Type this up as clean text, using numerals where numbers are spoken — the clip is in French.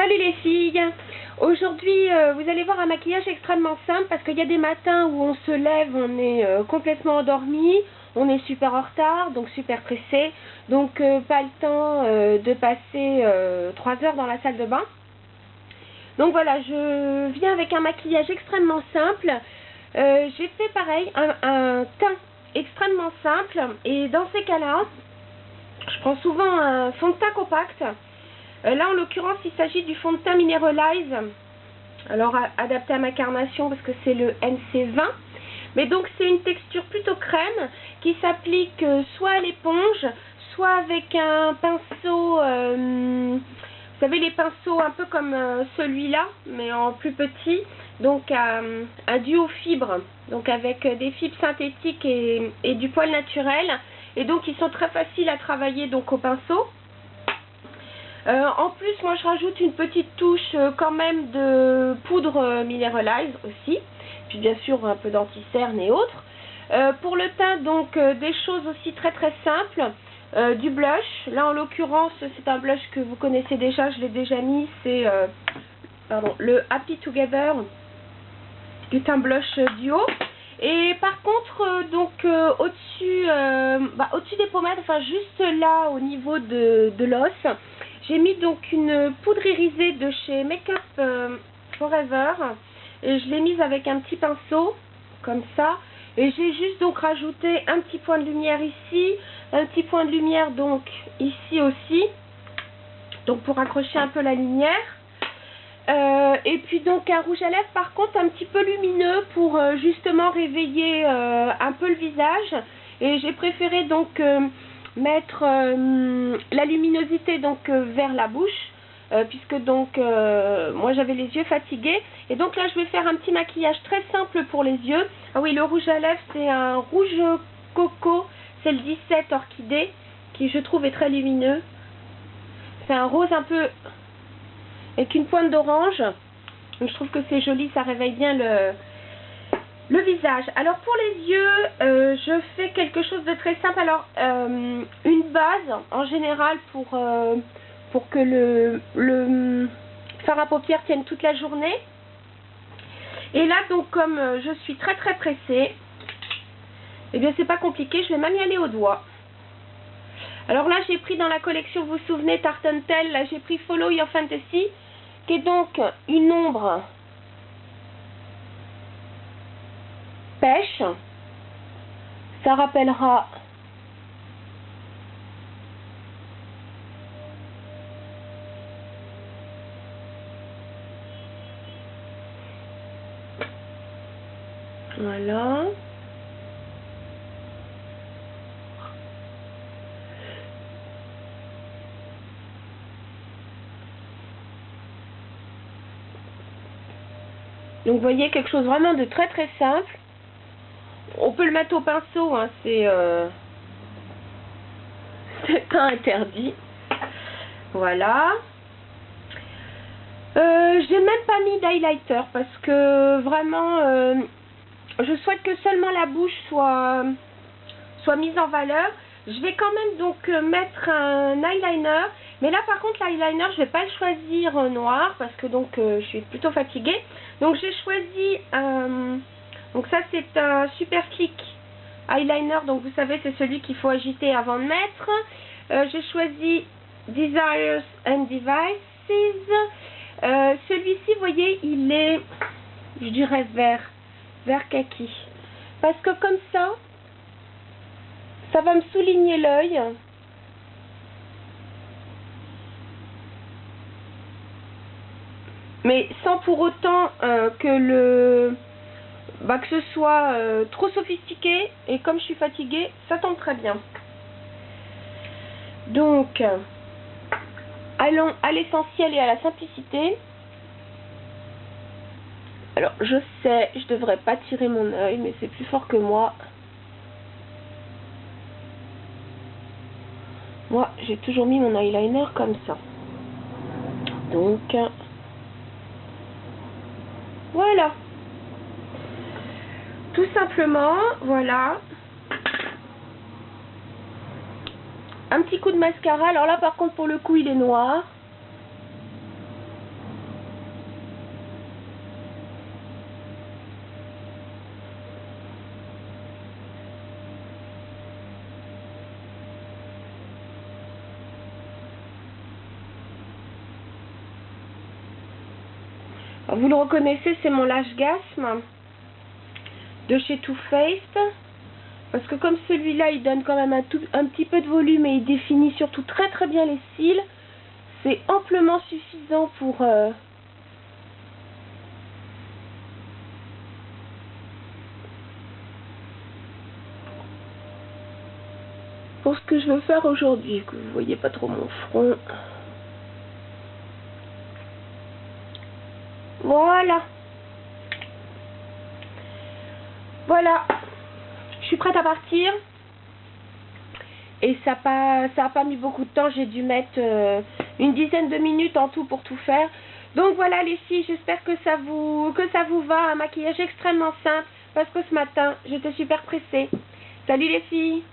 Salut les filles. Aujourd'hui vous allez voir un maquillage extrêmement simple parce qu'il y a des matins où on se lève, on est complètement endormi, on est super en retard, donc super pressé, donc pas le temps de passer 3 heures dans la salle de bain. Donc voilà, je viens avec un maquillage extrêmement simple. J'ai fait pareil, un teint extrêmement simple, et dans ces cas-là, je prends souvent un fond de teint compact. Là en l'occurrence il s'agit du fond de teint Mineralize, alors adapté à ma carnation parce que c'est le NC20, mais donc c'est une texture plutôt crème qui s'applique soit à l'éponge, soit avec un pinceau, vous savez les pinceaux un peu comme celui-là mais en plus petit, donc un duo fibre, donc avec des fibres synthétiques et du poil naturel, et donc ils sont très faciles à travailler donc au pinceau. En plus, moi je rajoute une petite touche quand même de poudre Mineralize aussi, puis bien sûr un peu d'anti-cerne et autres. Pour le teint, donc des choses aussi très simples, du blush. Là en l'occurrence c'est un blush que vous connaissez déjà, je l'ai déjà mis, c'est le Happy Together, qui est un blush duo. Et par contre au-dessus au-dessus des pommades, enfin juste là au niveau de l'os, j'ai mis donc une poudre irisée de chez Make Up Forever, et je l'ai mise avec un petit pinceau comme ça, et j'ai juste donc rajouté un petit point de lumière ici, un petit point de lumière donc ici aussi, donc pour accrocher un peu la lumière. Et puis donc un rouge à lèvres par contre un petit peu lumineux pour justement réveiller un peu le visage, et j'ai préféré donc mettre la luminosité donc vers la bouche, puisque donc moi j'avais les yeux fatigués, et donc là je vais faire un petit maquillage très simple pour les yeux. Ah oui, le rouge à lèvres c'est un rouge coco, c'est le 17 orchidée, qui je trouve est très lumineux. C'est un rose un peu avec une pointe d'orange, je trouve que c'est joli, ça réveille bien le visage. Alors pour les yeux, je fais quelque chose de très simple. Alors une base en général pour que le fard à paupières tienne toute la journée. Et là donc comme je suis très pressée, et bien c'est pas compliqué, je vais même y aller au doigt. Alors là j'ai pris dans la collection, vous vous souvenez, Tartantel, là j'ai pris Follow Your Fantasy, qui est donc une ombre pêche. Ça rappellera voilà. Donc vous voyez, quelque chose vraiment de très simple. On peut le mettre au pinceau, hein, c'est pas interdit. Voilà. J'ai même pas mis d'highlighter parce que vraiment je souhaite que seulement la bouche soit mise en valeur. Je vais quand même donc mettre un eyeliner, mais là par contre l'eyeliner je vais pas le choisir noir parce que donc je suis plutôt fatiguée. Donc j'ai choisi donc ça c'est un Super Click eyeliner, donc vous savez c'est celui qu'il faut agiter avant de mettre. J'ai choisi Desires and Devices. Celui-ci vous voyez il est, je dirais vert kaki, parce que comme ça va me souligner l'œil. Mais sans pour autant que ce soit trop sophistiqué, et comme je suis fatiguée, ça tombe très bien. Donc, allons à l'essentiel et à la simplicité. Alors, je sais, je devrais pas tirer mon œil, mais c'est plus fort que moi. Moi, j'ai toujours mis mon eyeliner comme ça. Donc, voilà. Tout simplement, voilà. Un petit coup de mascara. Alors là, par contre, pour le coup, il est noir. Alors, vous le reconnaissez, c'est mon lâche-gasme de chez Too Faced. Parce que comme celui-là, il donne quand même un petit peu de volume et il définit surtout très très bien les cils. C'est amplement suffisant pour ce que je veux faire aujourd'hui, que vous voyez pas trop mon front. Voilà. Voilà. Je suis prête à partir. Et ça a pas mis beaucoup de temps. J'ai dû mettre une dizaine de minutes en tout pour tout faire. Donc voilà les filles, j'espère que ça vous va. Un maquillage extrêmement simple. Parce que ce matin, j'étais super pressée. Salut les filles.